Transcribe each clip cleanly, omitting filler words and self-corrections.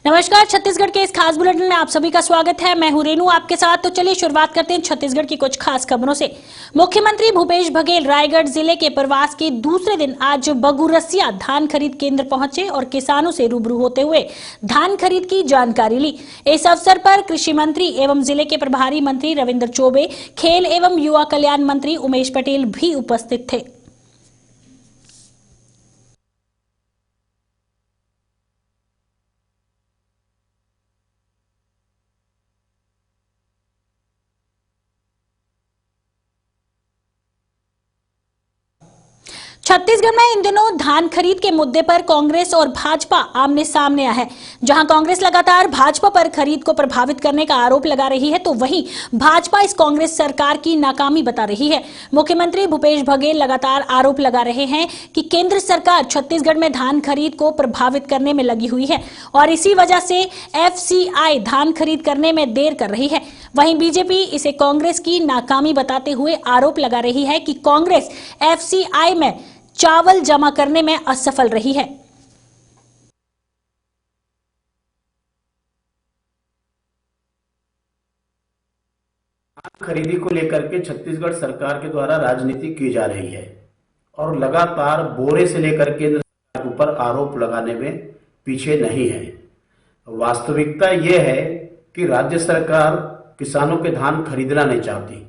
नमस्कार, छत्तीसगढ़ के इस खास बुलेटिन में आप सभी का स्वागत है। मैं हूं रेनू आपके साथ। तो चलिए शुरुआत करते हैं छत्तीसगढ़ की कुछ खास खबरों से। मुख्यमंत्री भूपेश बघेल रायगढ़ जिले के प्रवास के दूसरे दिन आज बगुरसिया धान खरीद केंद्र पहुंचे और किसानों से रूबरू होते हुए धान खरीद की जानकारी ली। इस अवसर पर कृषि मंत्री एवं जिले के प्रभारी मंत्री रविंद्र चौबे, खेल एवं युवा कल्याण मंत्री उमेश पटेल भी उपस्थित थे। छत्तीसगढ़ में इन दिनों धान खरीद के मुद्दे पर कांग्रेस और भाजपा आमने सामने है। जहां कांग्रेस लगातार भाजपा पर खरीद को प्रभावित करने का आरोप लगा रही है, तो वहीं भाजपा इस कांग्रेस सरकार की नाकामी बता रही है। मुख्यमंत्री भूपेश बघेल लगातार आरोप लगा रहे हैं कि केंद्र सरकार छत्तीसगढ़ में धान खरीद को प्रभावित करने में लगी हुई है और इसी वजह से एफसीआई धान खरीद करने में देर कर रही है। वहीं बीजेपी इसे कांग्रेस की नाकामी बताते हुए आरोप लगा रही है कि कांग्रेस एफसीआई में चावल जमा करने में असफल रही है। खरीदी को लेकर के छत्तीसगढ़ सरकार के द्वारा राजनीति की जा रही है और लगातार बोरे से लेकर केंद्र सरकार के ऊपर आरोप लगाने में पीछे नहीं है। वास्तविकता यह है कि राज्य सरकार किसानों के धान खरीदना नहीं चाहती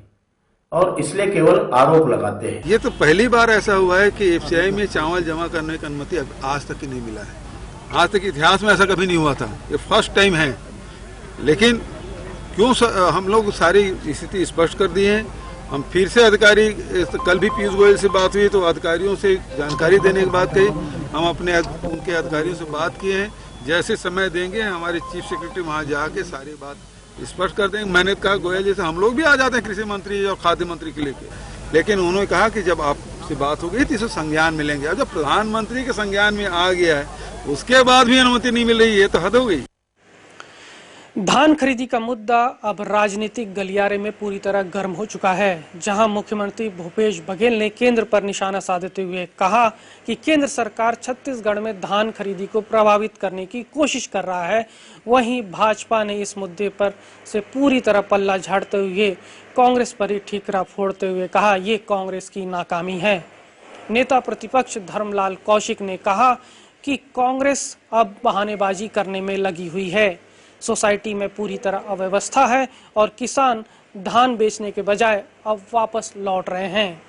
और इसलिए केवल आरोप लगाते हैं। ये तो पहली बार ऐसा हुआ है कि एफसीआई में चावल जमा करने की अनुमति आज तक ही नहीं मिला है। आज तक इतिहास में ऐसा कभी नहीं हुआ था, ये फर्स्ट टाइम है। लेकिन क्यों हम लोग सारी स्थिति स्पष्ट कर दी है। हम फिर से अधिकारी, कल भी पीयूष गोयल से बात हुई तो अधिकारियों से जानकारी देने की बात कही। हम अपने उनके अधिकारियों से बात किए हैं, जैसे समय देंगे हमारे चीफ सेक्रेटरी वहाँ जाके सारी बात स्पष्ट कर देंगे। मैंने कहा गोयल जैसे हम लोग भी आ जाते हैं कृषि मंत्री और खाद्य मंत्री के लेके, लेकिन उन्होंने कहा कि जब आपसे बात हो गई तो इसे संज्ञान मिलेंगे। अब जब प्रधानमंत्री के संज्ञान में आ गया है उसके बाद भी अनुमति नहीं मिल रही है तो हद हो गई। धान खरीदी का मुद्दा अब राजनीतिक गलियारे में पूरी तरह गर्म हो चुका है। जहां मुख्यमंत्री भूपेश बघेल ने केंद्र पर निशाना साधते हुए कहा कि केंद्र सरकार छत्तीसगढ़ में धान खरीदी को प्रभावित करने की कोशिश कर रहा है, वहीं भाजपा ने इस मुद्दे पर से पूरी तरह पल्ला झाड़ते हुए कांग्रेस पर ही ठीकरा फोड़ते हुए कहा ये कांग्रेस की नाकामी है। नेता प्रतिपक्ष धर्मलाल कौशिक ने कहा कि कांग्रेस अब बहानेबाजी करने में लगी हुई है। सोसाइटी में पूरी तरह अव्यवस्था है और किसान धान बेचने के बजाय अब वापस लौट रहे हैं।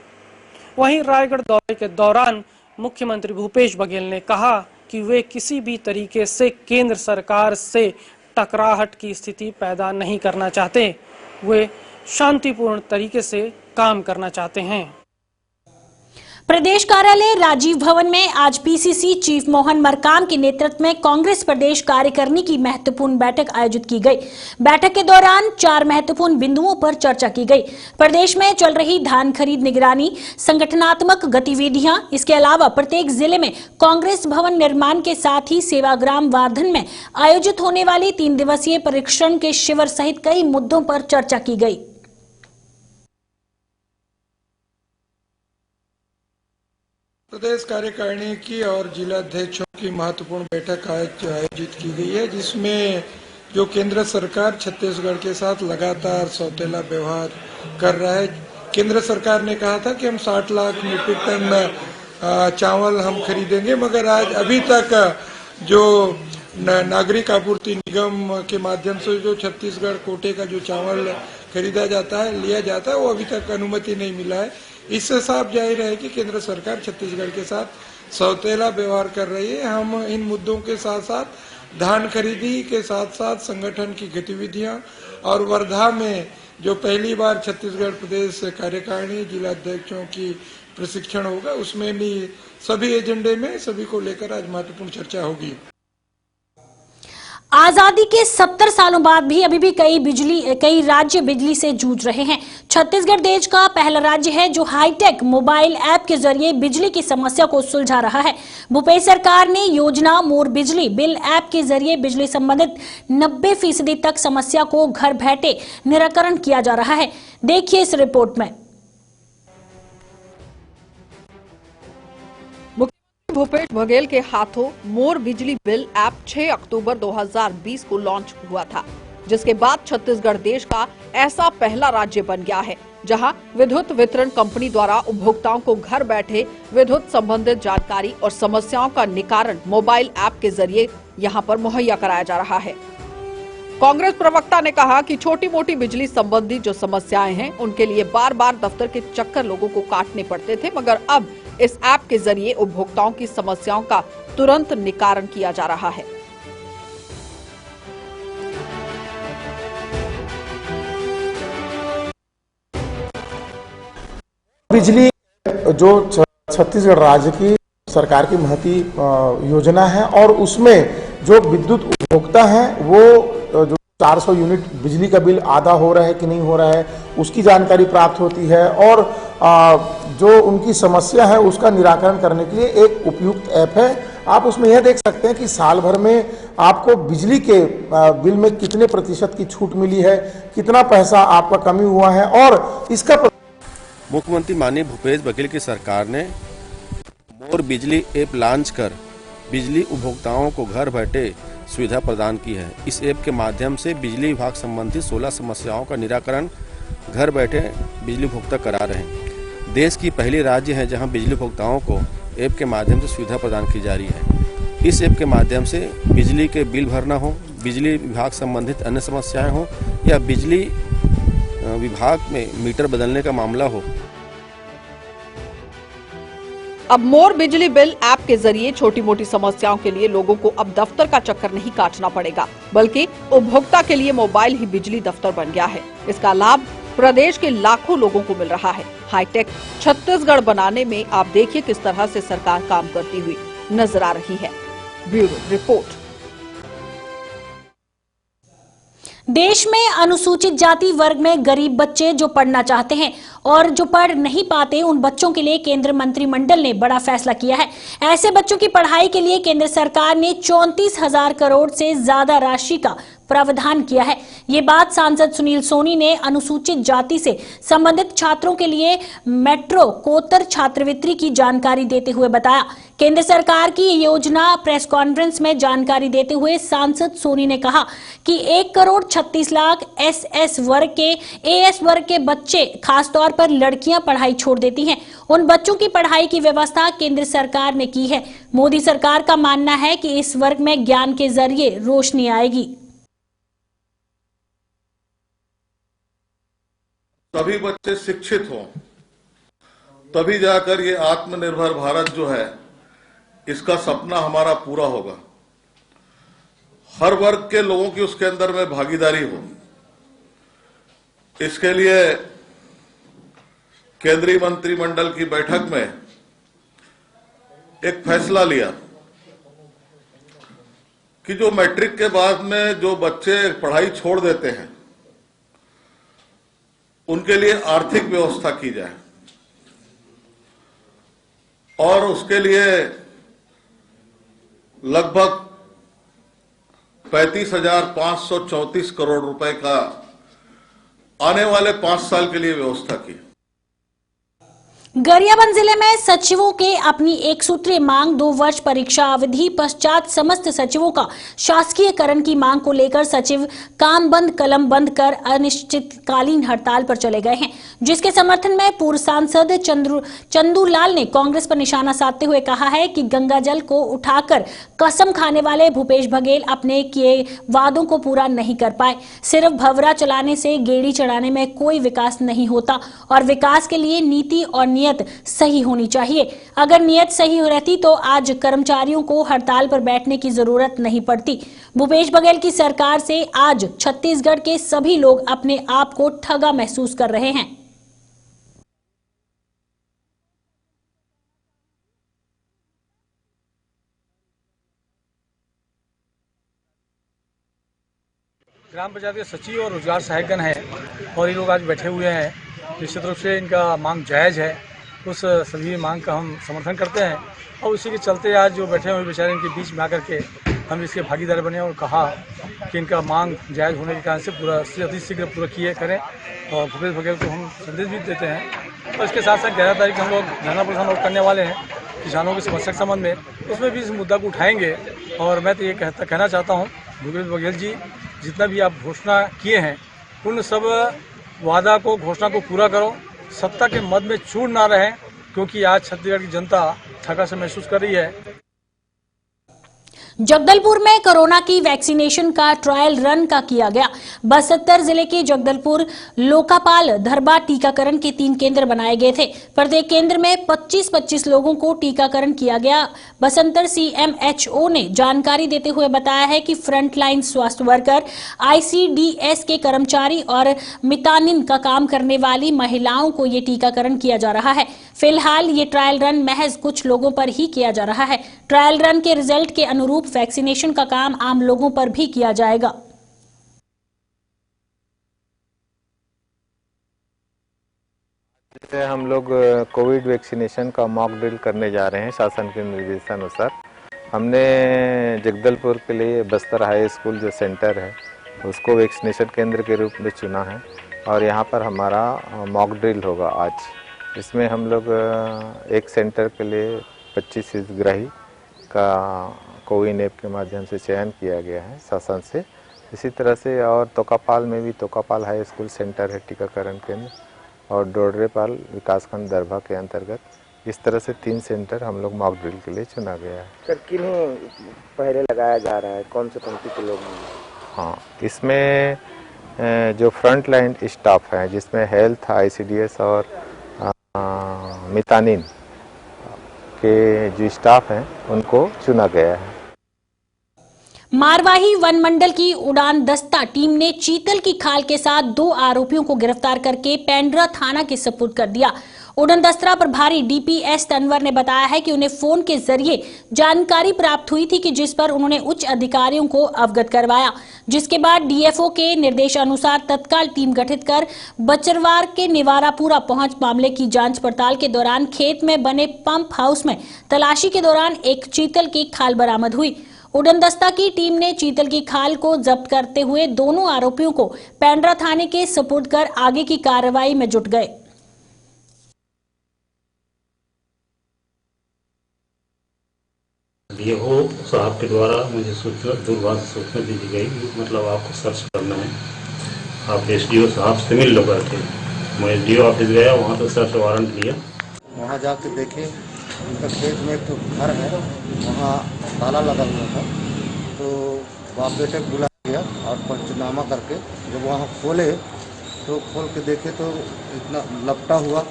वहीं रायगढ़ दौरे के दौरान मुख्यमंत्री भूपेश बघेल ने कहा कि वे किसी भी तरीके से केंद्र सरकार से टकराहट की स्थिति पैदा नहीं करना चाहते, वे शांतिपूर्ण तरीके से काम करना चाहते हैं। प्रदेश कार्यालय राजीव भवन में आज पीसीसी चीफ मोहन मरकाम के नेतृत्व में कांग्रेस प्रदेश कार्यकारिणी की महत्वपूर्ण बैठक आयोजित की गई। बैठक के दौरान 4 महत्वपूर्ण बिंदुओं पर चर्चा की गई। प्रदेश में चल रही धान खरीद निगरानी, संगठनात्मक गतिविधियां, इसके अलावा प्रत्येक जिले में कांग्रेस भवन निर्माण के साथ ही सेवाग्राम वार्धन में आयोजित होने वाली 3 दिवसीय प्रशिक्षण के शिविर सहित कई मुद्दों पर चर्चा की गई। प्रदेश कार्यकारिणी की और जिला अध्यक्षों की महत्वपूर्ण बैठक आयोजित की गई है, जिसमें जो केंद्र सरकार छत्तीसगढ़ के साथ लगातार सौतेला व्यवहार कर रहा है। केंद्र सरकार ने कहा था कि हम 60 लाख मीट्रिक टन चावल हम खरीदेंगे, मगर आज अभी तक जो नागरिक आपूर्ति निगम के माध्यम से जो छत्तीसगढ़ कोटे का जो चावल खरीदा जाता है, लिया जाता है, वो अभी तक अनुमति नहीं मिला है। इससे साफ जाहिर है कि केंद्र सरकार छत्तीसगढ़ के साथ सौतेला व्यवहार कर रही है। हम इन मुद्दों के साथ साथ धान खरीदी के साथ साथ संगठन की गतिविधियां और वर्धा में जो पहली बार छत्तीसगढ़ प्रदेश कार्यकारिणी जिला अध्यक्षों की प्रशिक्षण होगा, उसमें भी सभी एजेंडे में सभी को लेकर आज महत्वपूर्ण चर्चा होगी। आजादी के 70 सालों बाद भी अभी भी कई राज्य बिजली से जूझ रहे हैं। छत्तीसगढ़ देश का पहला राज्य है जो हाईटेक मोबाइल ऐप के जरिए बिजली की समस्या को सुलझा रहा है। भूपेश सरकार ने योजना मोर बिजली बिल ऐप के जरिए बिजली संबंधित 90% तक समस्या को घर बैठे निराकरण किया जा रहा है। देखिए इस रिपोर्ट में। भूपेश बघेल के हाथों मोर बिजली बिल ऐप 6 अक्टूबर 2020 को लॉन्च हुआ था, जिसके बाद छत्तीसगढ़ देश का ऐसा पहला राज्य बन गया है जहां विद्युत वितरण कंपनी द्वारा उपभोक्ताओं को घर बैठे विद्युत संबंधित जानकारी और समस्याओं का निवारण मोबाइल ऐप के जरिए यहां पर मुहैया कराया जा रहा है। कांग्रेस प्रवक्ता ने कहा कि छोटी मोटी बिजली संबंधी जो समस्याएं हैं उनके लिए बार बार दफ्तर के चक्कर लोगों को काटने पड़ते थे, मगर अब इस ऐप के जरिए उपभोक्ताओं की समस्याओं का तुरंत निवारण किया जा रहा है। बिजली जो छत्तीसगढ़ राज्य की सरकार की महती योजना है और उसमें जो विद्युत उपभोक्ता हैं वो जो 400 यूनिट बिजली का बिल आधा हो रहा है कि नहीं हो रहा है उसकी जानकारी प्राप्त होती है और जो उनकी समस्या है उसका निराकरण करने के लिए एक उपयुक्त ऐप है। आप उसमें यह देख सकते हैं कि साल भर में आपको बिजली के बिल में कितने प्रतिशत की छूट मिली है, कितना पैसा आपका कमी हुआ है और इसका मुख्यमंत्री माननीय भूपेश बघेल की सरकार ने मोर बिजली ऐप लॉन्च कर बिजली उपभोक्ताओं को घर बैठे सुविधा प्रदान की है। इस ऐप के माध्यम से बिजली विभाग संबंधित 16 समस्याओं का निराकरण घर बैठे बिजली उपभोक्ता करा रहे हैं। देश की पहली राज्य है जहां बिजली उपभोक्ताओं को ऐप के माध्यम से सुविधा प्रदान की जा रही है। इस ऐप के माध्यम से बिजली के बिल भरना हो, बिजली विभाग संबंधित अन्य समस्याएं हो या बिजली विभाग में मीटर बदलने का मामला हो। अब मोर बिजली बिल ऐप के जरिए छोटी मोटी समस्याओं के लिए लोगों को अब दफ्तर का चक्कर नहीं काटना पड़ेगा, बल्कि उपभोक्ता के लिए मोबाइल ही बिजली दफ्तर बन गया है। इसका लाभ प्रदेश के लाखों लोगों को मिल रहा है। हाईटेक छत्तीसगढ़ बनाने में आप देखिए किस तरह से सरकार काम करती हुई नजर आ रही है। Bureau report. देश में अनुसूचित जाति वर्ग में गरीब बच्चे जो पढ़ना चाहते हैं और जो पढ़ नहीं पाते, उन बच्चों के लिए केंद्र मंत्रिमंडल ने बड़ा फैसला किया है। ऐसे बच्चों की पढ़ाई के लिए केंद्र सरकार ने 34,000 करोड़ से ज्यादा राशि का प्रावधान किया है। ये बात सांसद सुनील सोनी ने अनुसूचित जाति से संबंधित छात्रों के लिए मेट्रो कोत्तर छात्रवृत्ति की जानकारी देते हुए बताया। केंद्र सरकार की योजना प्रेस कॉन्फ्रेंस में जानकारी देते हुए सांसद सोनी ने कहा कि 1,36,00,000 एसएस वर्ग के एएस वर्ग के बच्चे, खासतौर पर लड़कियां पढ़ाई छोड़ देती हैं। उन बच्चों की पढ़ाई की व्यवस्था केंद्र सरकार ने की है। मोदी सरकार का मानना है कि इस वर्ग में ज्ञान के जरिए रोशनी आएगी। सभी बच्चे शिक्षित हों, तभी जाकर ये आत्मनिर्भर भारत जो है इसका सपना हमारा पूरा होगा। हर वर्ग के लोगों की उसके अंदर में भागीदारी हो, इसके लिए केंद्रीय मंत्रिमंडल की बैठक में एक फैसला लिया कि जो मैट्रिक के बाद में जो बच्चे पढ़ाई छोड़ देते हैं उनके लिए आर्थिक व्यवस्था की जाए और उसके लिए लगभग 35,534 करोड़ रुपए का आने वाले 5 साल के लिए व्यवस्था की। गरियाबंद जिले में सचिवों के अपनी एक सूत्रीय मांग 2 वर्ष परीक्षा अवधि पश्चात समस्त सचिवों का शासकीयकरण की मांग को लेकर सचिव काम बंद कलम बंद कर अनिश्चितकालीन हड़ताल पर चले गए हैं, जिसके समर्थन में पूर्व सांसद चंदूलाल ने कांग्रेस पर निशाना साधते हुए कहा है कि गंगा जल को उठाकर कसम खाने वाले भूपेश बघेल अपने किए वादों को पूरा नहीं कर पाए। सिर्फ भंवरा चलाने से गेड़ी चढ़ाने में कोई विकास नहीं होता और विकास के लिए नीति और नियत सही होनी चाहिए। अगर नियत सही रहती तो आज कर्मचारियों को हड़ताल पर बैठने की जरूरत नहीं पड़ती। भूपेश बघेल की सरकार से आज छत्तीसगढ़ के सभी लोग अपने आप को ठगा महसूस कर रहे हैं। ग्राम पंचायत के सचिव और रोजगार सहायकगण है और ये लोग आज बैठे हुए हैं। निश्चित रूप से इनका मांग जायज़ है, उस सभी मांग का हम समर्थन करते हैं और उसी के चलते आज जो बैठे हुए बेचारे इनके बीच में आकर के हम इसके भागीदार बने और कहा कि इनका मांग जायज़ होने के कारण से पूरा अति शीघ्र पूरा किए करें और भूपेश बघेल को हम संदेश भी देते हैं। और इसके साथ साथ 11 तारीख हम लोग धरना प्रदर्शन और करने वाले हैं किसानों की समस्या के संबंध में, उसमें भी इस मुद्दा को उठाएंगे। और मैं तो ये कहना चाहता हूँ, भूपेश बघेल जी, जितना भी आप घोषणा किए हैं उन सब वादा को, घोषणा को पूरा करो। सत्ता के मद में चूर ना रहे, क्योंकि आज छत्तीसगढ़ की जनता थका से महसूस कर रही है। जगदलपुर में कोरोना की वैक्सीनेशन का ट्रायल रन का किया गया। बसंतर जिले के जगदलपुर लोकापाल धरबा टीकाकरण के 3 केंद्र बनाए गए थे। प्रत्येक केंद्र में 25-25 लोगों को टीकाकरण किया गया। बसंतर CMHO ने जानकारी देते हुए बताया है कि फ्रंटलाइन स्वास्थ्य वर्कर, ICDS के कर्मचारी और मितानिन का काम करने वाली महिलाओं को ये टीकाकरण किया जा रहा है। फिलहाल ये ट्रायल रन महज कुछ लोगों पर ही किया जा रहा है। ट्रायल रन के रिजल्ट के अनुरूप वैक्सीनेशन का काम आम लोगों पर भी किया जाएगा। जैसे हम लोग कोविड वैक्सीनेशन का मॉक ड्रिल करने जा रहे हैं शासन के निर्देशानुसार। हमने जगदलपुर के लिए बस्तर हाई स्कूल जो सेंटर है उसको वैक्सीनेशन केंद्र के रूप में चुना है और यहाँ पर हमारा मॉक ड्रिल होगा आज। इसमें हम लोग एक सेंटर के लिए 25 हितग्राही का कोविन ऐप के माध्यम से चयन किया गया है शासन से। इसी तरह से और तोकापाल में भी तोकापाल हाई स्कूल सेंटर है टीकाकरण केंद्र, और डोडरेपाल विकासखंड दरभा के अंतर्गत इस तरह से 3 सेंटर हम लोग मॉक ड्रिल के लिए चुना गया है। सर, किन्हें पहले लगाया जा रहा है, कौन से पंक्ति के लोग हैं? हाँ, इसमें जो फ्रंट लाइन स्टाफ है जिसमें हेल्थ, ICDS और मितानिन के जो स्टाफ हैं उनको चुना गया है। मारवाही वन मंडल की उड़ान दस्ता टीम ने चीतल की खाल के साथ 2 आरोपियों को गिरफ्तार करके पेंड्रा थाना के सुपुर्द कर दिया। उड़न दस्ता प्रभारी DPS तनवर ने बताया है कि उन्हें फोन के जरिए जानकारी प्राप्त हुई थी कि जिस पर उन्होंने उच्च अधिकारियों को अवगत करवाया, जिसके बाद DFO के निर्देशानुसार तत्काल टीम गठित कर बचरवार के निवारापुरा पहुंच मामले की जांच पड़ताल के दौरान खेत में बने पंप हाउस में तलाशी के दौरान एक चीतल की खाल बरामद हुई। उड़न दस्ता की टीम ने चीतल की खाल को जब्त करते हुए दोनों आरोपियों को पेंड्रा थाने के सुपुर्द कर आगे की कार्रवाई में जुट गए। DFO साहब के द्वारा मुझे दूरभाष सूचना दी गई, मतलब आपको सर्च करना है, आप SDO साहब से मिल लो करके। मैं SDO ऑफिस गया, वहाँ तो सर्च वारंट लिया। वहाँ जाके देखे उनका खेत में एक तो घर है, वहाँ ताला लगा हुआ था, तो बाप बेटे को बुला दिया और पंचनामा करके जब वहाँ खोले तो खोल के देखे तो इतना लपटा हुआ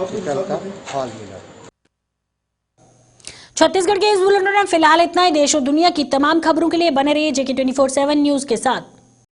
चीतल का खाल मिला। छत्तीसगढ़ के इस बुलेटिन में फिलहाल इतना ही। देश और दुनिया की तमाम खबरों के लिए बने रहिए JK 24/7 न्यूज के साथ।